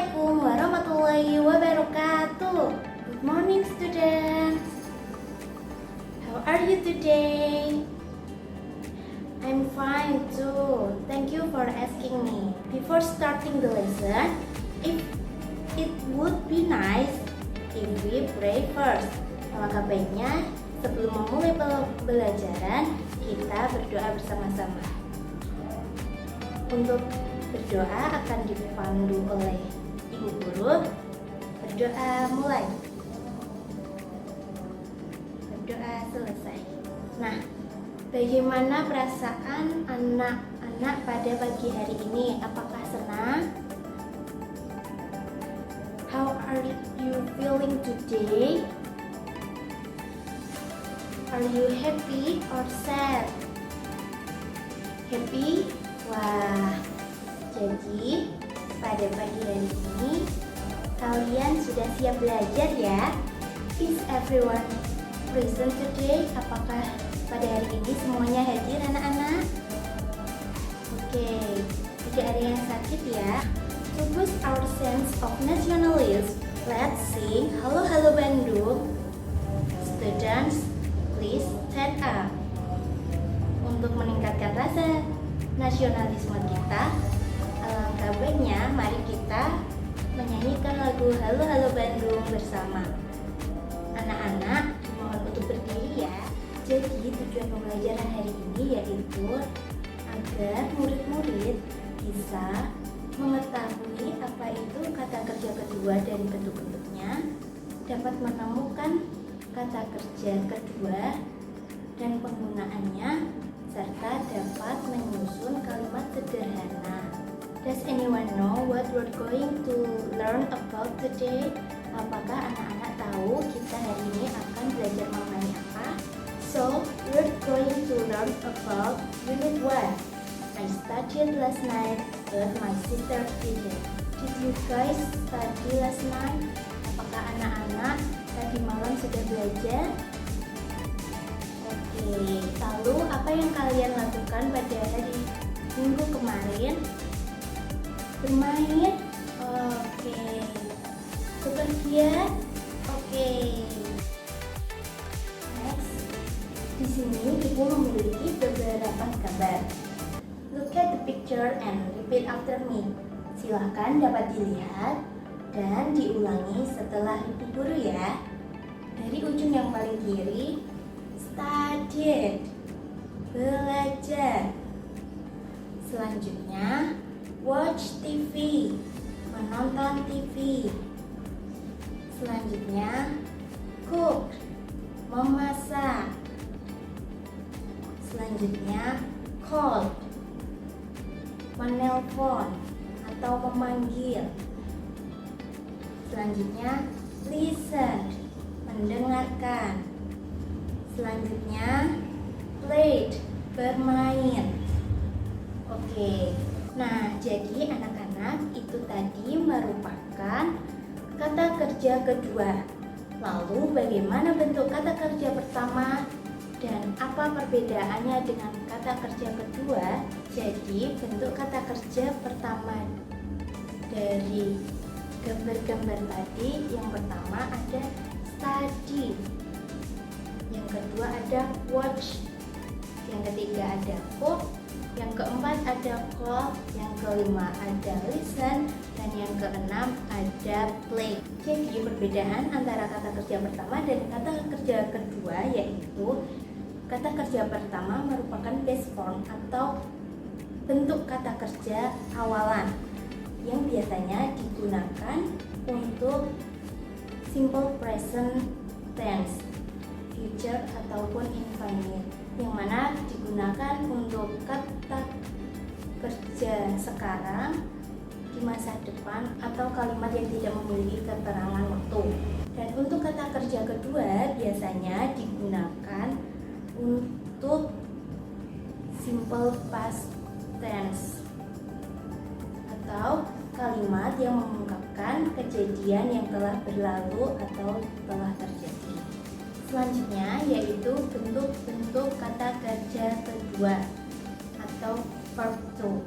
Assalamualaikum warahmatullahi wabarakatuh. Good morning students. How are you today? I'm fine too. Thank you for asking me. Before starting the lesson, it would be nice if we pray first. Alangkah baiknya sebelum memulai pembelajaran kita berdoa bersama-sama. Untuk berdoa akan dipandu oleh ibu guru. Berdoa mulai. Berdoa selesai. Nah, bagaimana perasaan anak-anak pada pagi hari ini? Apakah senang? How are you feeling today? Are you happy or sad? Happy? Wah, jadi pada pagi hari ini kalian sudah siap belajar ya? Is everyone present today? Apakah pada hari ini semuanya hadir anak-anak? Oke, tidak ada yang sakit ya. To boost our sense of nationalism, let's sing Halo Halo Bandung. Students, please stand up. Untuk meningkatkan rasa nasionalisme kita, alangkah baiknya mari kita menyanyikan lagu Halo Halo Bandung bersama. Anak-anak mohon untuk berdiri ya. Jadi tujuan pembelajaran hari ini yaitu agar murid-murid bisa mengetahui apa itu kata kerja kedua dan bentuk-bentuknya, dapat menemukan kata kerja kedua dan penggunaannya, serta dapat menyusun kalimat sederhana. Does anyone know what we're going to learn about today? Apakah anak-anak tahu kita hari ini akan belajar mengenai apa? So, we're going to learn about Unit 1. I studied last night, but my sister didn't. Did you guys study last night? Apakah anak-anak tadi malam sudah belajar? Oke, lalu apa yang kalian lakukan pada hari Minggu kemarin? Bermain? Oke. Bepergian? Oke. Next, di sini ibu memiliki beberapa gambar. Look at the picture and repeat after me. Silahkan dapat dilihat dan diulangi setelah ibu guru ya. Dari ujung yang paling kiri, studied, belajar. Selanjutnya, watch TV, menonton TV. Selanjutnya, cook, memasak. Selanjutnya, call, menelpon atau memanggil. Selanjutnya, listen, mendengarkan. Selanjutnya, played, bermain. Oke, nah jadi anak-anak itu tadi merupakan kata kerja kedua. Lalu bagaimana bentuk kata kerja pertama dan apa perbedaannya dengan kata kerja kedua? Jadi bentuk kata kerja pertama dari gambar-gambar tadi, yang pertama ada study, yang kedua ada watch, yang ketiga ada cook, yang keempat ada call, yang kelima ada listen, dan yang keenam ada play. Jadi perbedaan antara kata kerja pertama dan kata kerja kedua yaitu kata kerja pertama merupakan base form atau bentuk kata kerja awalan yang biasanya digunakan untuk simple present tense, future ataupun infinite, yang mana digunakan untuk kata kerja sekarang, di masa depan, atau kalimat yang tidak memiliki keterangan waktu. Dan untuk kata kerja kedua biasanya digunakan untuk simple past tense atau kalimat yang mengungkapkan kejadian yang telah berlalu atau telah terjadi. Selanjutnya yaitu bentuk-bentuk kata kerja kedua atau verb to.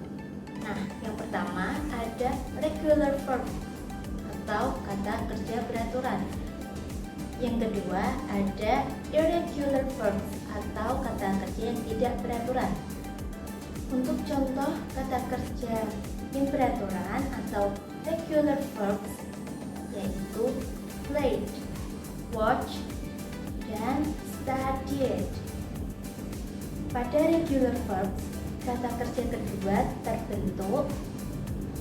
Nah, yang pertama ada regular verb kerja beraturan. Yang kedua, ada irregular verbs atau kata kerja yang tidak beraturan. Untuk contoh kata kerja yang beraturan atau regular verbs yaitu played, watched, dan studied. Pada regular verbs, kata kerja kedua terbentuk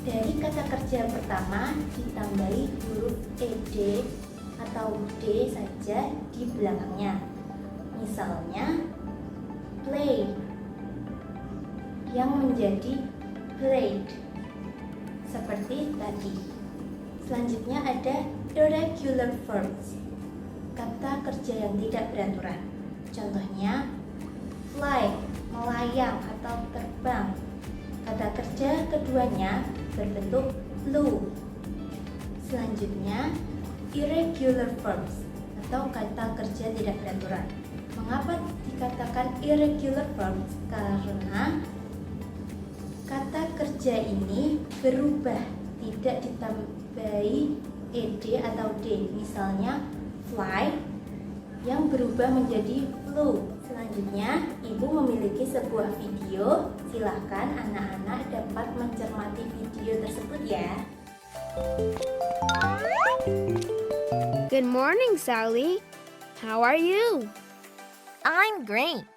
dari kata kerja pertama ditambahi huruf ed atau d saja di belakangnya. Misalnya, play yang menjadi played seperti tadi. Selanjutnya ada irregular verbs, kata kerja yang tidak beraturan. Contohnya, fly, melayang atau terbang. Kata kerja keduanya berbentuk flew. Selanjutnya, irregular verbs atau kata kerja tidak beraturan. Mengapa dikatakan irregular verbs? Karena kata kerja ini berubah, tidak ditambahi ed atau d. Misalnya fly yang berubah menjadi flew. Selanjutnya, ibu memiliki sebuah video. Silahkan anak-anak dapat mencermati video tersebut ya. Good morning, Sally. How are you? I'm great.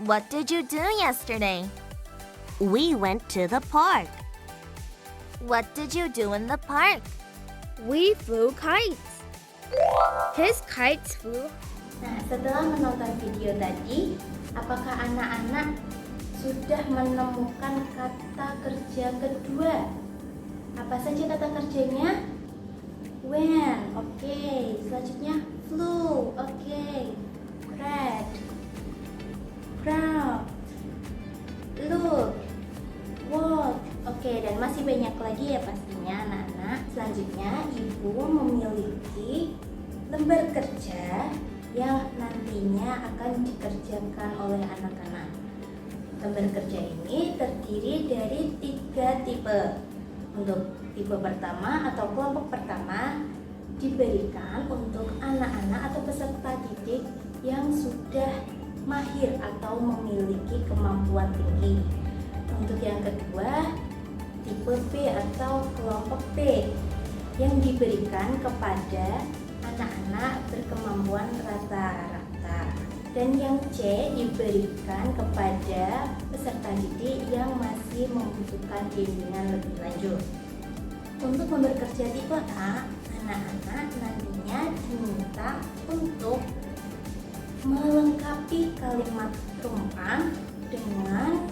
What did you do yesterday? We went to the park. What did you do in the park? We flew kites. His kites flew. Nah, setelah menonton video tadi, apakah anak-anak sudah menemukan kata kerja kedua? Apa saja kata kerjanya? When, oke. Selanjutnya flew, oke. Read, crowd, look, walk, oke. Dan masih banyak lagi ya pastinya anak-anak. Selanjutnya ibu memiliki lembar kerja yang nantinya akan dikerjakan oleh anak-anak. Lembar kerja ini terdiri dari 3 tipe. Untuk tipe pertama atau kelompok pertama diberikan untuk anak-anak atau peserta didik yang sudah mahir atau memiliki kemampuan tinggi. Untuk yang kedua, tipe B atau kelompok B yang diberikan kepada anak-anak berkemampuan rata-rata. Dan yang C diberikan kepada peserta didik yang masih membutuhkan bimbingan lebih lanjut. Untuk memberkerja tipe A, anak-anak nantinya diminta untuk melengkapi kalimat rumpang dengan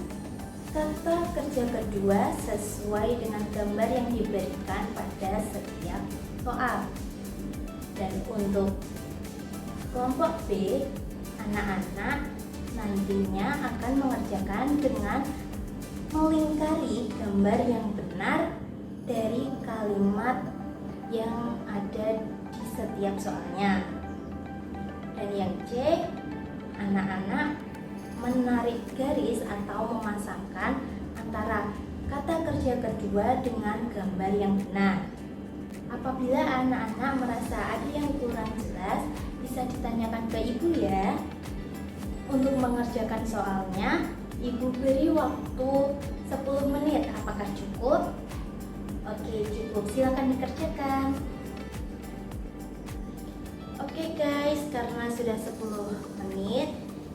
kata kerja kedua sesuai dengan gambar yang diberikan pada setiap soal. Dan untuk kelompok B, anak-anak nantinya akan mengerjakan dengan melingkari gambar yang benar dari kalimat yang ada di setiap soalnya. Dan yang C, anak-anak menarik garis atau memasangkan antara kata kerja kedua dengan gambar yang benar. Apabila anak-anak merasa ada yang kurang jelas, bisa ditanyakan ke ibu ya. Untuk mengerjakan soalnya, ibu beri waktu 10 menit. Apakah cukup? Oke, cukup. Silakan dikerjakan. Oke guys, karena sudah 10 menit,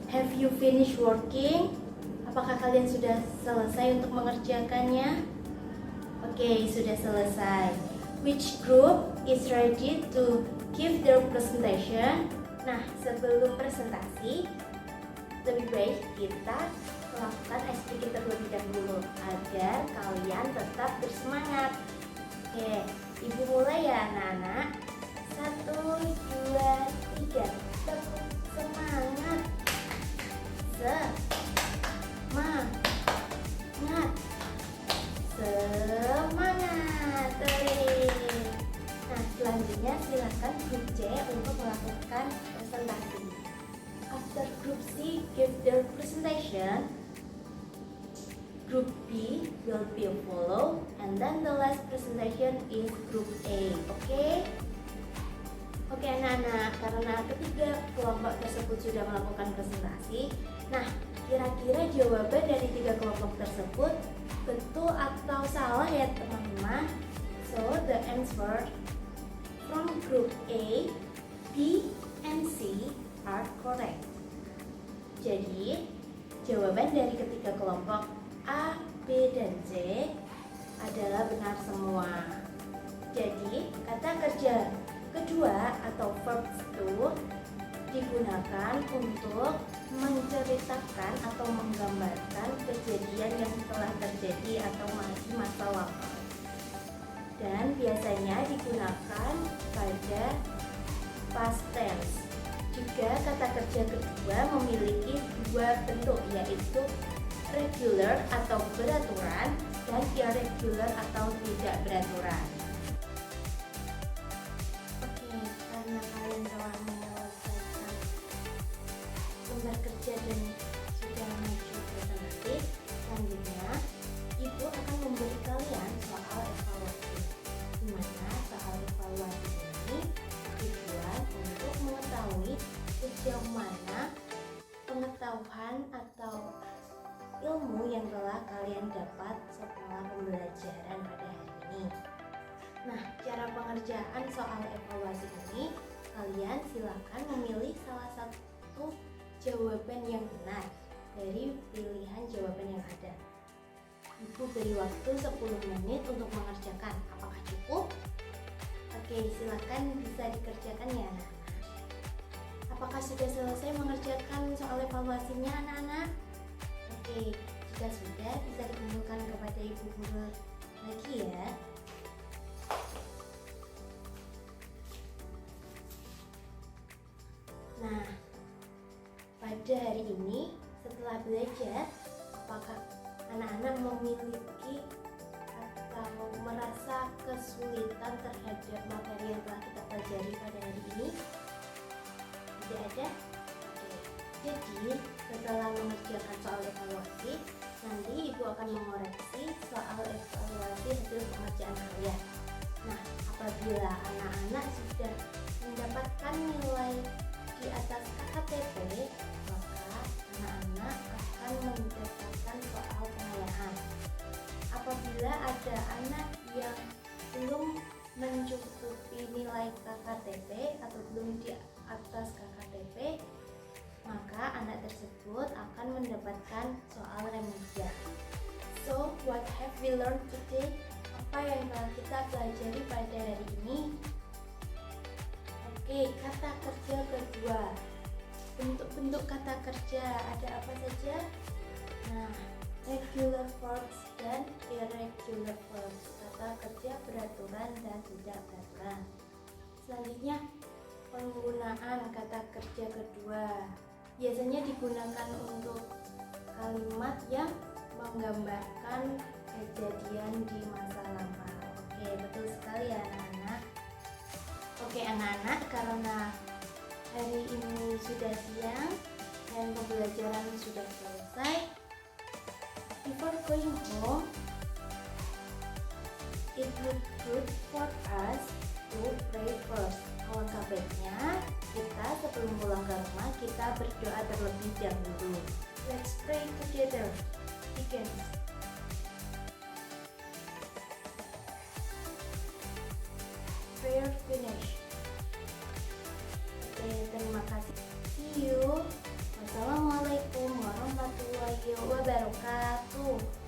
have you finished working? Apakah kalian sudah selesai untuk mengerjakannya? Oke, sudah selesai. Which group is ready to give their presentation? Nah, sebelum presentasi, lebih baik kita melakukan ice breaking terlebih dahulu agar kalian tetap bersemangat. Oke, ibu mulai ya anak-anak. 1, 2, 3. Tepuk semangat. Semangat. Semangat. Nah, selanjutnya silakan grup C untuk melakukan presentasi. After group C give their presentation, group B will be follow, and then the last presentation is group A. Okay? Oke anak-anak, karena ketiga kelompok tersebut sudah melakukan presentasi, nah kira-kira jawaban dari tiga kelompok tersebut betul atau salah ya teman-teman? So the answer from group A, B, and C are correct. Jadi jawaban dari ketiga kelompok A, B, dan C adalah benar semua. Jadi kata kerja kedua atau verb to digunakan untuk menceritakan atau menggambarkan kejadian yang telah terjadi atau masih masa lampau. Dan biasanya digunakan pada past tense. Juga kata kerja kedua memiliki dua bentuk, yaitu regular atau beraturan dan irregular atau tidak beraturan. Oke, karena kalian telah menyelesaikan lembar kerja dan sudah maju presentasi, selanjutnya Ibu akan memberi kalian soal evaluasi. Di mana soal evaluasi ini dibuat untuk mengetahui sejauh mana pengetahuan atau ilmu yang telah kalian dapat setelah pembelajaran pada hari ini. Nah, cara pengerjaan soal evaluasi ini, kalian silakan memilih salah satu jawaban yang benar dari pilihan jawaban yang ada. Ibu beri waktu 10 menit untuk mengerjakan. Apakah cukup? Oke, silakan bisa dikerjakan ya anak-anak. Apakah sudah selesai mengerjakan soal evaluasinya anak-anak? Oke, jika sudah bisa dikumpulkan kepada ibu guru lagi ya. Nah, pada hari ini setelah belajar, apakah anak-anak memiliki atau merasa kesulitan terhadap materi yang telah kita pelajari pada hari ini? Tidak ada? Oke. Jadi, setelah mengerjakan soal evaluasi, nanti Ibu akan mengoreksi soal evaluasi hasil pengerjaan kalian. Nah, apabila anak-anak sudah mendapatkan nilai di atas KKTP, maka anak-anak akan mendapatkan soal pengayaan. Apabila ada anak yang belum mencukupi nilai KKTP atau belum di atas KKTP, maka anak tersebut akan mendapatkan soal remedial. So, what have we learned today? Apa yang telah kita pelajari pada hari ini? Oke, kata kerja kedua. Bentuk-bentuk kata kerja ada apa saja? Nah, regular verbs dan irregular verbs. Kata kerja beraturan dan tidak beraturan. Selanjutnya, penggunaan kata kerja kedua. Biasanya digunakan untuk kalimat yang menggambarkan kejadian di masa lampau. Oke, betul sekali ya anak-anak. Oke anak-anak, karena hari ini sudah siang dan pembelajaran sudah selesai, before going home, it would good for us to pray first. Alangkah baiknya kita sebelum pulang ke rumah kita berdoa terlebih dahulu. Let's pray together. Begin. Prayer finish. Oke, terima kasih. See you. Wassalamualaikum warahmatullahi wabarakatuh.